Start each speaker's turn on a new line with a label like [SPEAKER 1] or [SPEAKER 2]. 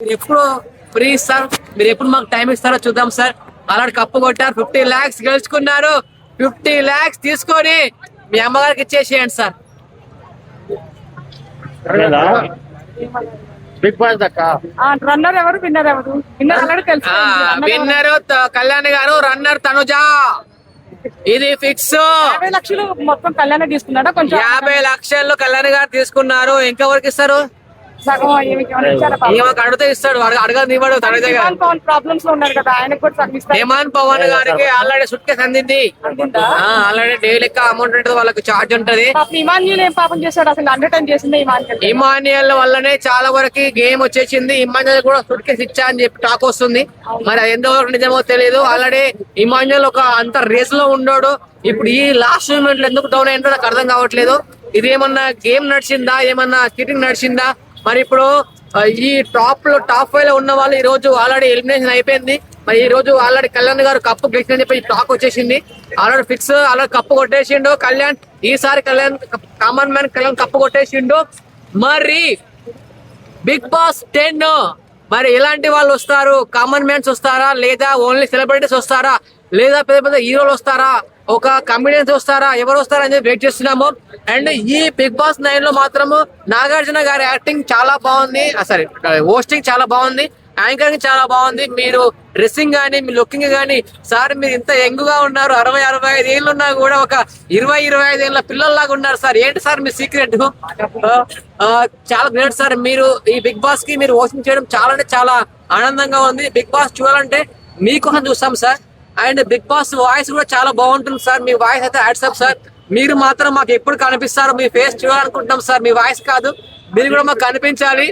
[SPEAKER 1] మీరు ఎప్పుడు free sir, మీరు ఎప్పుడు మాకు టైం ఇస్తారో చూద్దాం సార్. అలాంటి కప్పు కొట్టారు, 50 lakhs గెలుచుకున్నారు. 50 lakhs తీసుకొని మీ అమ్మగారికి ఇచ్చేసేయండి సార్.
[SPEAKER 2] బిగ్ బాస్ దక్క
[SPEAKER 3] రన్నర్ ఎవరు, విన్నర్ ఎవరు? విన్నర్ ఆల్రెడీ తెలుసు.
[SPEAKER 1] విన్నర్ కళ్యాణ్ గారు, రన్నర్ తనుజ. ఇది ఫిక్స్.
[SPEAKER 3] 50 లక్షలు మొత్తం కళ్యాణ్ తీసుకున్నాడా? కొంచెం
[SPEAKER 1] 50 లక్షలు కళ్యాణ్ గారు తీసుకున్నారు. ఇంకా వరకు ఇస్తారు?
[SPEAKER 3] సగం
[SPEAKER 1] ఈమెకు అడిగితే ఇస్తాడు, అడగదు ఇవ్వడు. తనుజ గారు
[SPEAKER 3] పవన్ ప్రాబ్లమ్స్ లో ఉన్నారు కదా, ఆయనకు కూడా సగం ఇస్తారు.
[SPEAKER 1] హేమాన్ పవన్ గారికి ఆల్రెడీ సుట్ కేసు అందింది. ఆల్రెడీ డైలీ లెక్క అమౌంట్ ఉంటుంది, వాళ్ళకి చార్జ్ ఉంటది.
[SPEAKER 3] ఇమాన్యుల్ ఏం పాపం చేశాడు అసలు? అండర్టైన్ చేసింది
[SPEAKER 1] ఇమాన్యుయల్ వల్లనే చాలా వరకు గేమ్ వచ్చేసింది. ఇమాన్యుయల్ కూడా సుట్ కేసు ఇచ్చా అని చెప్పి టాక్ వస్తుంది. మరి అది ఎంతవరకు నిజమో తెలియదు. ఆల్రెడీ ఇమాన్యుయల్ ఒక అంత రేస్ లో ఉన్నాడు. ఇప్పుడు ఈ లాస్ట్ మూమెంట్ లో ఎందుకు డౌన్ అయిందో నాకు అర్థం కావట్లేదు. ఇది ఏమన్నా గేమ్ నడిచిందా, ఏమన్నా చీటింగ్ నడిచిందా? మరి ఇప్పుడు ఈ టాప్ 5 లో ఉన్న వాళ్ళు ఈ రోజు ఆల్రెడీ ఎలిమినేషన్ అయిపోయింది. మరి ఈ రోజు ఆల్రెడీ కళ్యాణ్ గారు కప్పు గెలిచిందని చెప్పి టాక్ వచ్చేసింది. ఆల్రెడీ ఫిక్స్, ఆల్రెడీ కప్పు కొట్టేసిండు కళ్యాణ్. ఈసారి కామన్ మ్యాన్ కళ్యాణ్ కప్పు కొట్టేసిండు. మరి బిగ్ బాస్ 10 మరి ఎలాంటి వాళ్ళు వస్తారు? కామన్ మ్యాన్స్ వస్తారా, లేదా ఓన్లీ సెలబ్రిటీస్ వస్తారా, లేదా పెద్ద పెద్ద హీరోలు వస్తారా, ఒక కమెడియన్స్ వస్తారా, ఎవరు వస్తారా అని వెయిట్ చేస్తున్నాము. అండ్ ఈ బిగ్ బాస్ 9 లో మాత్రము నాగార్జున గారి యాక్టింగ్ చాలా బాగుంది, సారీ హోస్టింగ్ చాలా బాగుంది, యాంకరింగ్ చాలా బాగుంది. మీరు డ్రెస్సింగ్ గానీ, మీ లుకింగ్ గానీ, సార్ మీరు ఇంత యంగ్ గా ఉన్నారు, 60-65 ఏళ్ళు ఉన్నా కూడా ఒక 20-25 ఏళ్ళ పిల్లల్లాగా ఉన్నారు సార్. ఏంటి సార్ మీ సీక్రెట్? చాలా గ్రేట్ సార్. మీరు ఈ బిగ్ బాస్ కి మీరు హోస్టింగ్ చేయడం చాలా అంటే చాలా ఆనందంగా ఉంది. బిగ్ బాస్ చూడాలంటే మీకోసం చూస్తాం sir. And big boss voice కూడా చాలా బాగుంటుంది సార్. మీ వాయిస్ అయితే హ్యాట్సప్ సార్. మీరు మాత్రం మాకు ఎప్పుడు కనిపిస్తారు, మీ ఫేస్ చూడాలనుకుంటున్నాం సార్. మీ వాయిస్ కాదు, మీరు కూడా మాకు కనిపించాలి.